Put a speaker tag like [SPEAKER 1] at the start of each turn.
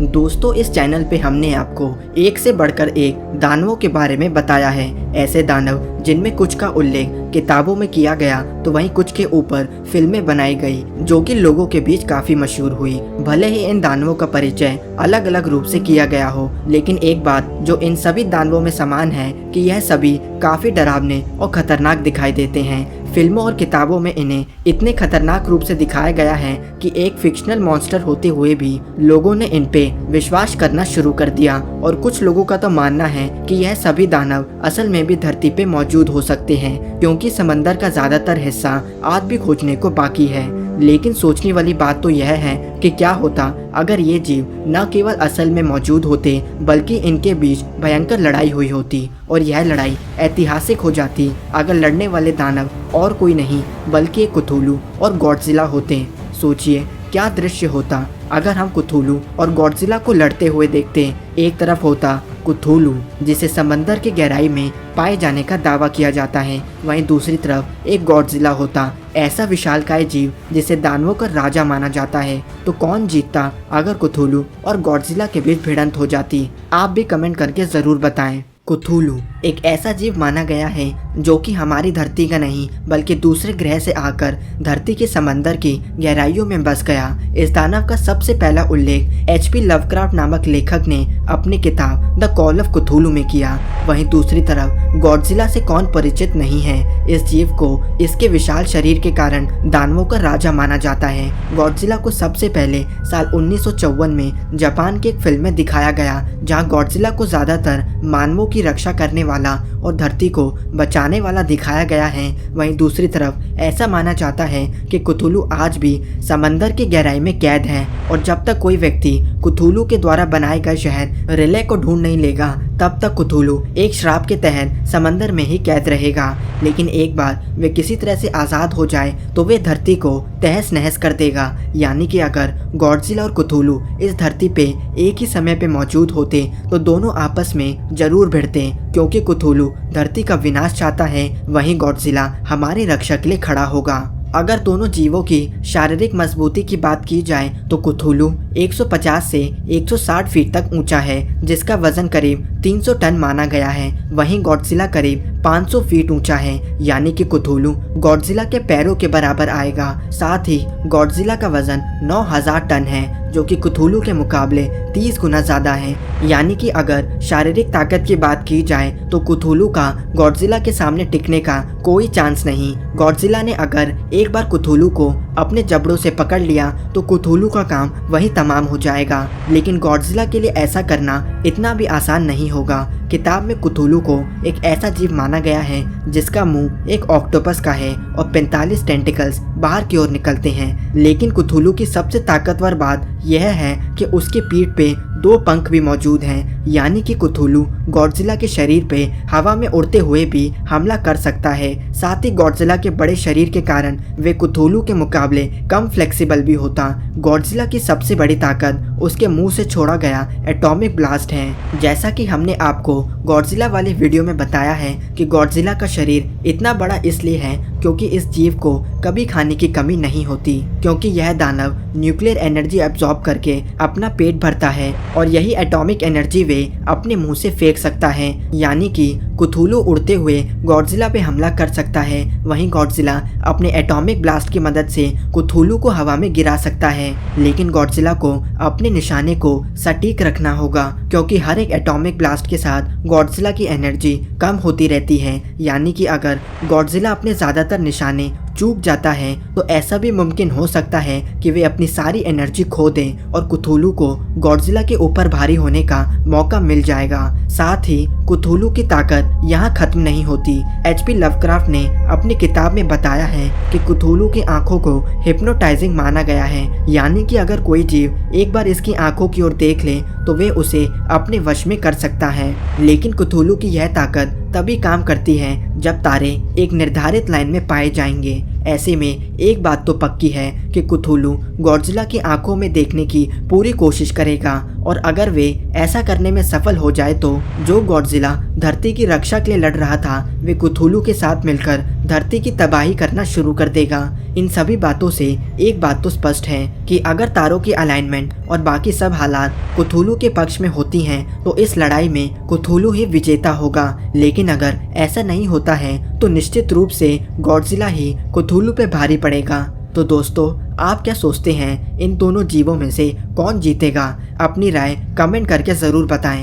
[SPEAKER 1] दोस्तों, इस चैनल पे हमने आपको एक से बढ़कर एक दानवों के बारे में बताया है। ऐसे दानव जिनमें कुछ का उल्लेख किताबों में किया गया तो वहीं कुछ के ऊपर फिल्में बनाई गई जो कि लोगों के बीच काफी मशहूर हुई। भले ही इन दानवों का परिचय अलग अलग रूप से किया गया हो, लेकिन एक बात जो इन सभी दानवों में समान है कि यह सभी काफी डरावने और खतरनाक दिखाई देते हैं। फिल्मों और किताबों में इन्हें इतने खतरनाक रूप से दिखाया गया है कि एक फिक्शनल मॉन्स्टर होते हुए भी लोगों ने इन पे विश्वास करना शुरू कर दिया। और कुछ लोगों का तो मानना है कि यह सभी दानव असल में भी धरती पे मौजूद हो सकते हैं, क्योंकि समंदर का ज्यादातर हिस्सा आज भी खोजने को बाकी है। लेकिन सोचने वाली बात तो यह है कि क्या होता अगर ये जीव न केवल असल में मौजूद होते बल्कि इनके बीच भयंकर लड़ाई हुई होती, और यह लड़ाई ऐतिहासिक हो जाती अगर लड़ने वाले दानव और कोई नहीं बल्कि कुथूलू और गॉडजिला होते। सोचिए क्या दृश्य होता अगर हम कुथूलू और गॉडजिला को लड़ते हुए देखते। एक तरफ होता कुथूलू जिसे समंदर की गहराई में पाए जाने का दावा किया जाता है, वहीं दूसरी तरफ एक गॉडजिला होता, ऐसा विशालकाय जीव जिसे दानवों का राजा माना जाता है। तो कौन जीतता अगर कुथूलू और गॉडजिला के बीच भिड़ंत हो जाती? आप भी कमेंट करके जरूर बताएं। कुथूलू एक ऐसा जीव माना गया है जो कि हमारी धरती का नहीं बल्कि दूसरे ग्रह से आकर धरती के समंदर की गहराइयों में बस गया। इस दानव का सबसे पहला उल्लेख HP लवक्राफ्ट नामक लेखक ने अपनी किताब द कॉल ऑफ कुथूलू में किया। वहीं दूसरी तरफ गॉडजिला से कौन परिचित नहीं है। इस जीव को इसके विशाल शरीर के कारण दानवों का राजा माना जाता है। गॉडजिला को सबसे पहले साल 1954 में जापान की एक फिल्म में दिखाया गया, जहाँ गॉडजिला को ज्यादातर मानवों की रक्षा करने वाला और धरती को बचाने वाला दिखाया गया है। वहीं दूसरी तरफ ऐसा माना जाता है कि कुथूलू आज भी समंदर की गहराई में कैद है, और जब तक कोई व्यक्ति कुथूलू के द्वारा बनाए गए शहर रिले को ढूंढ नहीं लेगा तब तक कुथूलू एक श्राप के तहत समंदर में ही कैद रहेगा। लेकिन एक बार वे किसी तरह से आज़ाद हो जाए तो वे धरती को तहस नहस कर देगा। यानी कि अगर गॉडजिला और कुथूलू इस धरती पे एक ही समय पे मौजूद होते तो दोनों आपस में जरूर भिड़ते, क्योंकि कुथूलू धरती का विनाश चाहता है, वहीं गॉडजिला हमारी रक्षा के लिए खड़ा होगा। अगर दोनों जीवों की शारीरिक मजबूती की बात की जाए तो कुथूलू 150 से 160 फीट तक ऊंचा है, जिसका वजन करीब 300 टन माना गया है। वहीं गॉडजिला करीब 500 फीट ऊंचा है, यानी कि कुथूलू गॉडजिला के पैरों के बराबर आएगा। साथ ही गॉडजिला का वजन 9000 टन है, जो कि कुथूलू के मुकाबले 30 गुना ज्यादा है। यानी कि अगर शारीरिक ताकत की बात की जाए तो कुथूलू का गॉडजिला के सामने टिकने का कोई चांस नहीं। गॉडजिला ने अगर एक बार कुथूलू को अपने जबड़ों से पकड़ लिया तो कुथूलू का काम वही तमाम हो जाएगा। लेकिन गॉडजिला के लिए ऐसा करना इतना भी आसान नहीं होगा। किताब में कुथूलू को एक ऐसा जीव माना गया है जिसका मुंह एक ऑक्टोपस का है और 45 टेंटिकल्स बाहर की ओर निकलते हैं। लेकिन कुथूलू की सबसे ताकतवर बात यह है कि उसकी पीठ पे 2 पंख भी मौजूद हैं, यानी कि कुथूलू गॉडजिला के शरीर पे हवा में उड़ते हुए भी हमला कर सकता है। साथ ही गॉडजिला के बड़े शरीर के कारण वे कुथूलू के मुकाबले कम फ्लेक्सिबल भी होता। गॉडजिला की सबसे बड़ी ताकत उसके मुंह से छोड़ा गया एटॉमिक ब्लास्ट है। जैसा कि हमने आपको गॉडजिला वाले वीडियो में बताया है कि गॉडजिला का शरीर इतना बड़ा इसलिए है क्योंकि इस जीव को कभी खाने की कमी नहीं होती, क्योंकि यह दानव न्यूक्लियर एनर्जी एब्जॉर्ब करके अपना पेट भरता है और यही एटॉमिक एनर्जी वे अपने मुंह से फेंक सकता है। यानी कि कुथूलू उड़ते हुए गॉडजिला पे हमला कर सकता है, वहीं गॉडजिला अपने एटॉमिक ब्लास्ट की मदद से कुथूलू को हवा में गिरा सकता है। लेकिन गॉडजिला को अपने निशाने को सटीक रखना होगा, क्योंकि हर एक एटॉमिक ब्लास्ट के साथ गॉडजिला की एनर्जी कम होती रहती है। यानी कि अगर गॉडजिला अपने ज्यादातर निशाने चूक जाता है तो ऐसा भी मुमकिन हो सकता है कि वे अपनी सारी एनर्जी खो दें और कुथूलू को गॉडजिला के ऊपर भारी होने का मौका मिल जाएगा। साथ ही कुथूलू की ताकत यहाँ खत्म नहीं होती। HP लवक्राफ्ट ने अपनी किताब में बताया है कि कुथूलू की आंखों को हिप्नोटाइजिंग माना गया है, यानी कि अगर कोई जीव एक बार इसकी आंखों की ओर देख ले तो वे उसे अपने वश में कर सकता है। लेकिन कुथूलू की यह ताकत तभी काम करती है जब तारे एक निर्धारित लाइन में पाए जाएंगे। ऐसे में एक बात तो पक्की है कि कुथुलू गॉडजिला की आंखों में देखने की पूरी कोशिश करेगा, और अगर वे ऐसा करने में सफल हो जाए तो जो गॉडजिला धरती की रक्षा के लिए लड़ रहा था वे कुथुलू के साथ मिलकर धरती की तबाही करना शुरू कर देगा। इन सभी बातों से एक बात तो स्पष्ट है कि अगर तारों की अलाइनमेंट और बाकी सब हालात कुथुलू के पक्ष में होती हैं तो इस लड़ाई में कुथुलू ही विजेता होगा। लेकिन अगर ऐसा नहीं होता है तो निश्चित रूप से गॉडजिला ही कुथुलू पे भारी पड़ेगा। तो दोस्तों, आप क्या सोचते हैं इन दोनों जीवों में से कौन जीतेगा? अपनी राय कमेंट करके ज़रूर बताएं।